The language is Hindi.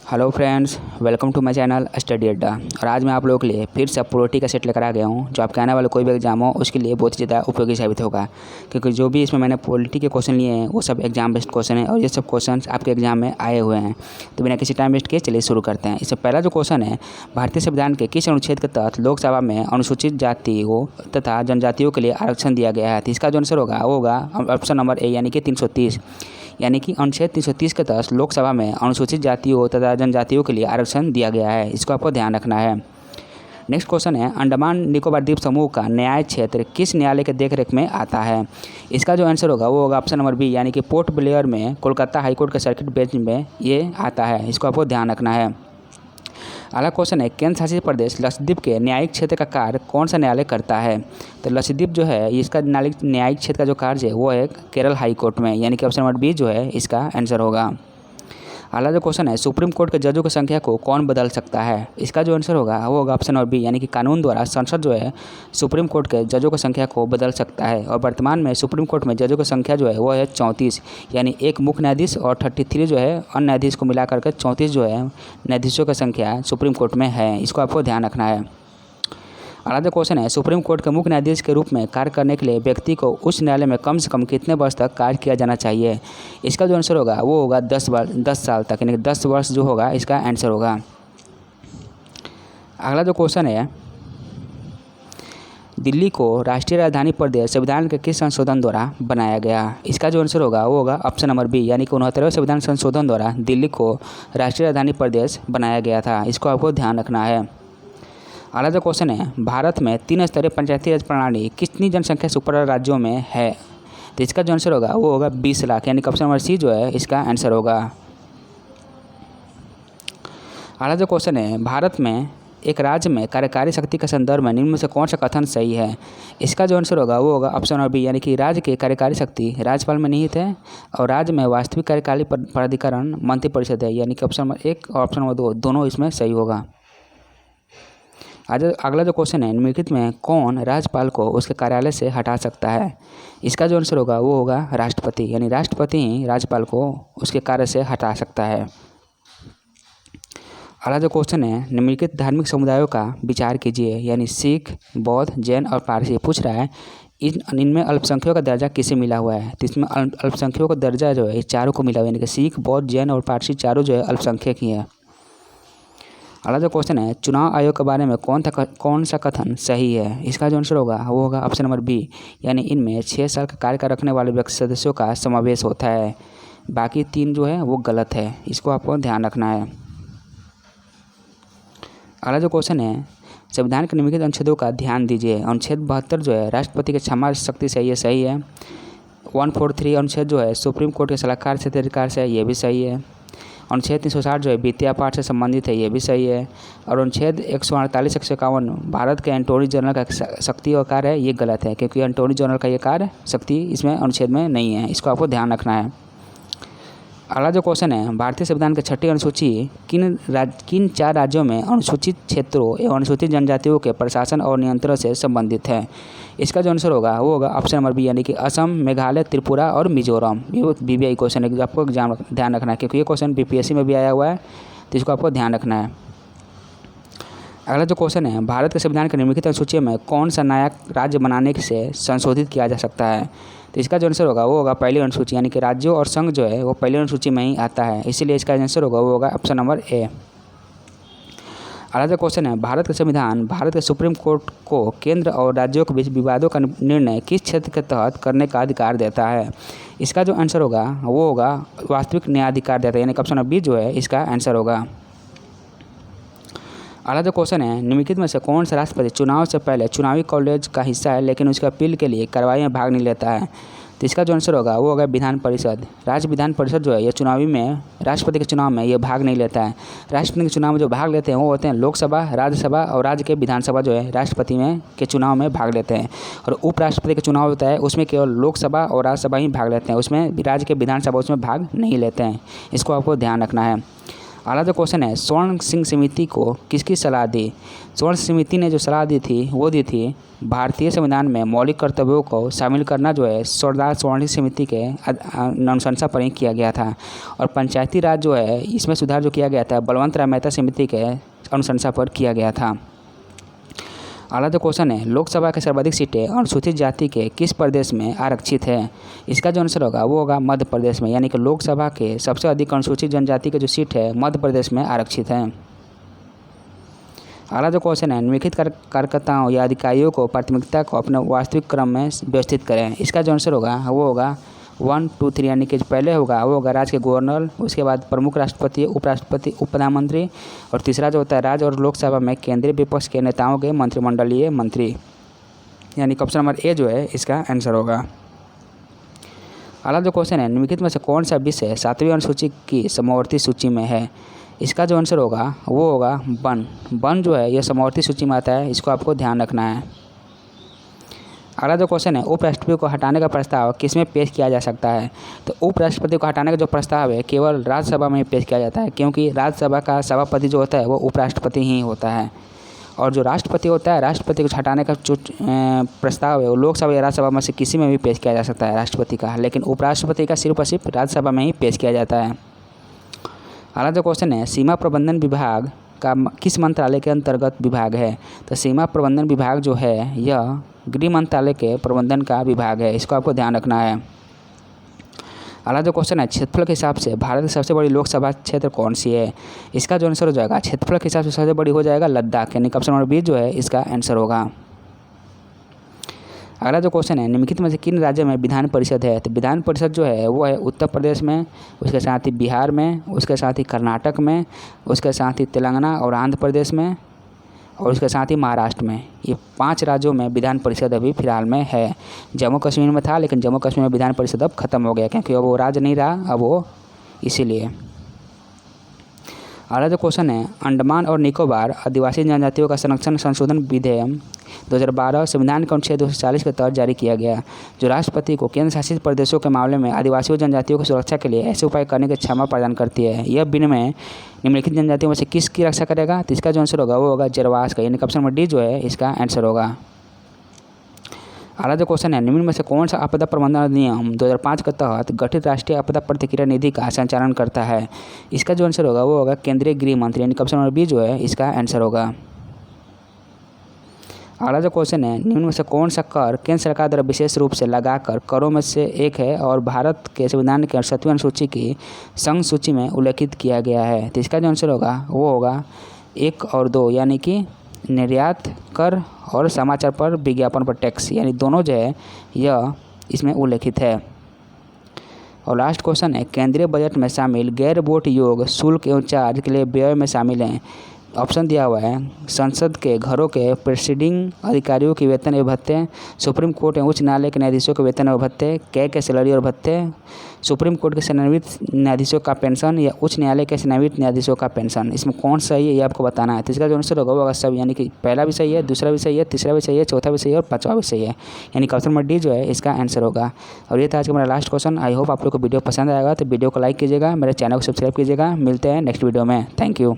Hello friends, welcome to my channel study Adda. और आज मैं आप लोगों के लिए फिर से पॉलिटी का सेट लेकर आ गया हूँ, जो आपके आने वाले कोई भी एग्जाम हो उसके लिए बहुत ही ज़्यादा उपयोगी साबित होगा। क्योंकि जो भी इसमें मैंने पॉलिटी के क्वेश्चन लिए हैं वो सब एग्जाम बेस्ड क्वेश्चन है और ये सब क्वेश्चन आपके एग्जाम में आए हुए हैं। तो बिना किसी टाइम वेस्ट किए चलिए शुरू करते हैं। इससे पहला जो क्वेश्चन है, भारतीय संविधान के किस अनुच्छेद के तहत लोकसभा में अनुसूचित जातियों तथा जनजातियों के लिए आरक्षण दिया गया है? तो इसका जो आंसर होगा वो होगा ऑप्शन नंबर ए यानी कि 330। यानी कि अनुच्छेद 330 के तहत लोकसभा में अनुसूचित जातियों तथा जनजातियों के लिए आरक्षण दिया गया है। इसको आपको ध्यान रखना है। नेक्स्ट क्वेश्चन है, अंडमान निकोबार द्वीप समूह का न्याय क्षेत्र किस न्यायालय के देखरेख में आता है? इसका जो आंसर होगा वो होगा ऑप्शन नंबर बी यानी कि पोर्ट ब्लेयर में कोलकाता हाईकोर्ट के सर्किट बेंच में ये आता है। इसको आपको ध्यान रखना है। अगला क्वेश्चन है, केंद्र शासित प्रदेश लक्षद्वीप के न्यायिक क्षेत्र का कार्य कौन सा न्यायालय करता है? तो लक्षद्वीप जो है इसका न्यायिक क्षेत्र का जो कार्य है वो है केरल हाई कोर्ट में, यानी कि ऑप्शन नंबर बी जो है इसका आंसर होगा। अगला जो क्वेश्चन है, सुप्रीम कोर्ट के जजों की संख्या को कौन बदल सकता है? इसका जो आंसर होगा वो होगा ऑप्शन नंबर बी यानी कि कानून द्वारा संसद जो है सुप्रीम कोर्ट के जजों की संख्या को बदल सकता है। और वर्तमान में सुप्रीम कोर्ट में जजों की संख्या जो है वो है 34, यानी एक मुख्य न्यायाधीश और 33 जो है अन्य न्यायाधीश को मिलाकर के 34 जो है न्यायाधीशों की संख्या सुप्रीम कोर्ट में है। इसको आपको ध्यान रखना है। अगला जो क्वेश्चन है, सुप्रीम कोर्ट के मुख्य न्यायाधीश के रूप में कार्य करने के लिए व्यक्ति को उच्च न्यायालय में कम से कम कितने वर्ष तक कार्य किया जाना चाहिए? इसका जो आंसर होगा वो होगा 10 साल तक, यानी कि 10 वर्ष जो होगा इसका आंसर होगा। अगला जो क्वेश्चन है, दिल्ली को राष्ट्रीय राजधानी प्रदेश संविधान के किस संशोधन द्वारा बनाया गया? इसका जो आंसर होगा वो होगा ऑप्शन नंबर बी यानी कि 69वें संविधान संशोधन द्वारा दिल्ली को राष्ट्रीय राजधानी प्रदेश बनाया गया था। इसको आपको ध्यान रखना है। अगला जो क्वेश्चन है, भारत में 3 स्तरीय पंचायती राज प्रणाली कितनी जनसंख्या से ऊपर राज्यों में है? तो इसका जो आंसर होगा वो होगा 20 लाख, यानी कि ऑप्शन नंबर सी जो है इसका आंसर होगा। अगला जो क्वेश्चन है, भारत में एक राज्य में कार्यकारी शक्ति के संदर्भ में निम्न में से कौन सा कथन सही है? इसका जो आंसर होगा वो होगा ऑप्शन नंबर बी यानी कि राज्य के कार्यकारी शक्ति राज्यपाल में निहित है और राज्य में वास्तविक कार्यकारी प्राधिकरण मंत्रिपरिषद है, यानी कि ऑप्शन नंबर 1 और ऑप्शन नंबर 2 दोनों इसमें सही होगा। आज अगला जो क्वेश्चन है, निम्नलिखित में कौन राज्यपाल को उसके कार्यालय से हटा सकता है? इसका जो आंसर होगा वो होगा राष्ट्रपति, यानी राष्ट्रपति ही राज्यपाल को उसके कार्य से हटा सकता है। अगला जो क्वेश्चन है, निम्नलिखित धार्मिक समुदायों का विचार कीजिए, यानी सिख, बौद्ध, जैन और पारसी पूछ रहा है। इनमें अल्पसंख्यकों का दर्जा किसे मिला हुआ है? तो इसमें अल्पसंख्यकों का दर्जा जो है चारों को मिला हुआ है, यानी कि सिख, बौद्ध, जैन और पारसी चारों जो है अल्पसंख्यक ही है। अगला जो क्वेश्चन है, चुनाव आयोग के बारे में कौन सा कथन सही है? इसका जो आंसर होगा वो होगा ऑप्शन नंबर बी, यानी इनमें 6 साल का कार्यकाल रखने वाले व्यक्ति सदस्यों का समावेश होता है। बाकी 3 जो है वो गलत है। इसको आपको ध्यान रखना है। अगला जो क्वेश्चन है, संविधान के निम्नलिखित अनुच्छेदों का ध्यान दीजिए। अनुच्छेद 72 जो है राष्ट्रपति की क्षमा शक्ति से ये सही है। 143 अनुच्छेद जो है सुप्रीम कोर्ट के सलाहकार से अधिकार से ये भी सही है। अनुच्छेद 360 जो है वित्तीय पाठ से संबंधित है, ये भी सही है। और अनुच्छेद 148 151 भारत के अटॉर्नी जनरल का शक्ति और कार्य है, ये गलत है, क्योंकि अटॉर्नी जनरल का ये कार्य शक्ति इसमें अनुच्छेद में नहीं है। इसको आपको ध्यान रखना है। अगला जो क्वेश्चन है, भारतीय संविधान की 6ठी अनुसूची किन 4 राज्यों में अनुसूचित क्षेत्रों एवं अनुसूचित जनजातियों के प्रशासन और नियंत्रण से संबंधित है? इसका जो आंसर होगा वो होगा ऑप्शन नंबर बी यानी कि असम, मेघालय, त्रिपुरा और मिजोरम। ये BBI क्वेश्चन है, आपको एग्जाम ध्यान रखना है, क्योंकि ये क्वेश्चन BPSC में भी आया हुआ है, तो इसको आपको ध्यान रखना है। अगला जो क्वेश्चन है, भारत के संविधान के निम्नलिखित अनुसूची में कौन सा नया राज्य बनाने से संशोधित किया जा सकता है? तो इसका जो आंसर होगा वो होगा पहली अनुसूची, यानी कि राज्यों और संघ जो है वो पहली अनुसूची में ही आता है, इसीलिए इसका आंसर होगा वो होगा ऑप्शन नंबर ए। अगला जो क्वेश्चन है, भारत का संविधान भारत के सुप्रीम कोर्ट को केंद्र और राज्यों के बीच विवादों का निर्णय किस क्षेत्र के तहत करने का अधिकार देता है? इसका जो आंसर होगा वो होगा वास्तविक न्यायाधिकार देता है, यानी कि ऑप्शन नंबर बी जो है इसका आंसर होगा। अगला जो क्वेश्चन है, निम्नलिखित में से कौन सा राष्ट्रपति चुनाव से पहले चुनावी कॉलेज का हिस्सा है लेकिन उसके अपील के लिए कार्रवाई में भाग नहीं लेता है? तो इसका जो आंसर होगा वो होगा विधान परिषद। राज्य विधान परिषद जो है ये चुनावी में राष्ट्रपति के चुनाव में ये भाग नहीं लेता है। राष्ट्रपति के चुनाव में जो भाग लेते हैं वो होते हैं लोकसभा, राज्यसभा और राज्य के विधानसभा जो है राष्ट्रपति में के चुनाव में भाग लेते हैं। और उपराष्ट्रपति का चुनाव होता है उसमें केवल लोकसभा और राज्यसभा ही भाग लेते हैं, उसमें राज्य के विधानसभा उसमें भाग नहीं लेते हैं। इसको आपको ध्यान रखना है। अगला जो क्वेश्चन है, स्वर्ण सिंह समिति को किसकी सलाह दी? स्वर्ण समिति ने जो सलाह दी थी वो दी थी भारतीय संविधान में मौलिक कर्तव्यों को शामिल करना जो है सरदार स्वर्ण सिंह समिति के अनुशंसा पर ही किया गया था। और पंचायती राज जो है इसमें सुधार जो किया गया था बलवंत राय मेहता समिति के अनुशंसा पर किया गया था। अगला जो क्वेश्चन है, लोकसभा के सर्वाधिक सीटें अनुसूचित जाति के किस प्रदेश में आरक्षित है? इसका जो आंसर होगा वो होगा मध्य प्रदेश में, यानी कि लोकसभा के सबसे अधिक अनुसूचित जनजाति के जो सीट है मध्य प्रदेश में आरक्षित है। अगला जो क्वेश्चन है, निम्नलिखित कार्यकर्ताओं या अधिकारियों को प्राथमिकता को अपने वास्तविक क्रम में व्यवस्थित करें। इसका जो आंसर होगा वो होगा 1, 2, 3, यानी कि पहले होगा वो होगा राज्य के गवर्नर, उसके बाद प्रमुख राष्ट्रपति, उपराष्ट्रपति, उप प्रधानमंत्री, और तीसरा जो होता है राज्य और लोकसभा में केंद्रीय विपक्ष के नेताओं के मंत्रिमंडलीय मंत्री, यानी ऑप्शन नंबर ए जो है इसका आंसर होगा। अगला जो क्वेश्चन है, निम्नलिखित में से कौन सा विषय 7वीं अनुसूची की समवर्ती सूची में है? इसका जो आंसर होगा वो होगा वन। वन जो है यह समवर्ती सूची में आता है, इसको आपको ध्यान रखना है। अगला जो क्वेश्चन है, उपराष्ट्रपति को हटाने का प्रस्ताव किसमें पेश किया जा सकता है? तो उपराष्ट्रपति को हटाने का जो प्रस्ताव है केवल राज्यसभा में पेश किया जाता है, क्योंकि राज्यसभा का सभापति जो होता है वो उपराष्ट्रपति ही होता है। और जो राष्ट्रपति होता है, राष्ट्रपति को हटाने का जो प्रस्ताव है वो लोकसभा या राज्यसभा में से किसी में भी पेश किया जा सकता है राष्ट्रपति का, लेकिन उपराष्ट्रपति का सिर्फ और सिर्फ राज्यसभा में ही पेश किया जाता है। अगला जो क्वेश्चन है, सीमा प्रबंधन विभाग का किस मंत्रालय के अंतर्गत विभाग है? तो सीमा प्रबंधन विभाग जो है यह गृह मंत्रालय के प्रबंधन का विभाग है, इसको आपको ध्यान रखना है। अगला जो क्वेश्चन है, क्षेत्रफल के हिसाब से भारत की सबसे बड़ी लोकसभा क्षेत्र कौन सी है? इसका जो आंसर हो जाएगा क्षेत्रफल के हिसाब से सबसे बड़ी हो जाएगा लद्दाख, यानी ऑप्शन नंबर बी जो है इसका आंसर होगा। अगला जो क्वेश्चन है, निम्नलिखित में से किन राज्यों में विधान परिषद है? तो विधान परिषद जो है वो है उत्तर प्रदेश में, उसके साथ ही बिहार में, उसके साथ ही कर्नाटक में, उसके साथ ही तेलंगाना और आंध्र प्रदेश में, और उसके साथ ही महाराष्ट्र में। ये 5 राज्यों में विधान परिषद अभी फिलहाल में है। जम्मू कश्मीर में था, लेकिन जम्मू कश्मीर में विधान परिषद अब खत्म हो गया, क्योंकि अब वो राज्य नहीं रहा अब वो, इसीलिए। अगला जो क्वेश्चन है, अंडमान और निकोबार आदिवासी जनजातियों का संरक्षण संशोधन विधेयक 2012 संविधान के अनुच्छेद 240 के तहत जारी किया गया, जो राष्ट्रपति को केंद्र शासित प्रदेशों के मामले में आदिवासी जनजातियों की सुरक्षा के लिए ऐसे उपाय करने की क्षमता प्रदान करती है। यह विनिमय निम्नलिखित जनजातियों में से किसकी रक्षा करेगा? तो इसका जो आंसर होगा वो होगा जरवास का, यानी ऑप्शन नंबर डी जो है इसका आंसर होगा। अगला जो क्वेश्चन है, निम्न में से कौन सा आपदा प्रबंधन अधिनियम 2005 के तहत गठित राष्ट्रीय आपदा प्रतिक्रिया निधि का संचालन करता है? इसका जो आंसर होगा वो होगा केंद्रीय गृह मंत्री, यानी ऑप्शन नंबर बी जो है इसका आंसर होगा। अगला जो क्वेश्चन है, निम्न में से कौन सा कर केंद्र सरकार द्वारा विशेष रूप से लगाकर करों में से एक है और भारत के संविधान के 7वीं अनुसूची की संघ सूची में उल्लेखित किया गया है? तो इसका जो आंसर होगा वो होगा 1 और 2, यानी कि निर्यात कर और समाचार पर विज्ञापन पर टैक्स, यानी दोनों जो है यह इसमें उल्लेखित है। और लास्ट क्वेश्चन है, केंद्रीय बजट में शामिल गैर वोट योग्य शुल्क एवं चार्ज के लिए व्यय में शामिल हैं। ऑप्शन दिया हुआ है, संसद के घरों के प्रेसिडिंग अधिकारियों के वेतन एवं भत्ते, सुप्रीम कोर्ट एवं उच्च न्यायालय के न्यायाधीशों के वेतन एवं भत्ते, कैग के सैलरी और भत्ते, सुप्रीम कोर्ट के सेवानिवृत्त न्यायाधीशों का पेंशन, या उच्च न्यायालय के सेवानिवृत्त न्यायाधीशों का पेंशन। इसमें कौन सही है ये आपको बताना है। तो इसका जो आंसर होगा वो सब, यानी कि पहला भी सही है, दूसरा भी सही है, तीसरा भी सही है, चौथा भी सही है और 5वां भी सही है, यानी ऑप्शन नंबर डी जो है इसका आंसर होगा। और ये था आज का मेरा लास्ट क्वेश्चन। आई होप आप लोग को वीडियो पसंद आएगा, तो वीडियो को लाइक कीजिएगा, मेरे चैनल को सब्सक्राइब कीजिएगा। मिलते हैं नेक्स्ट वीडियो में। Thank you.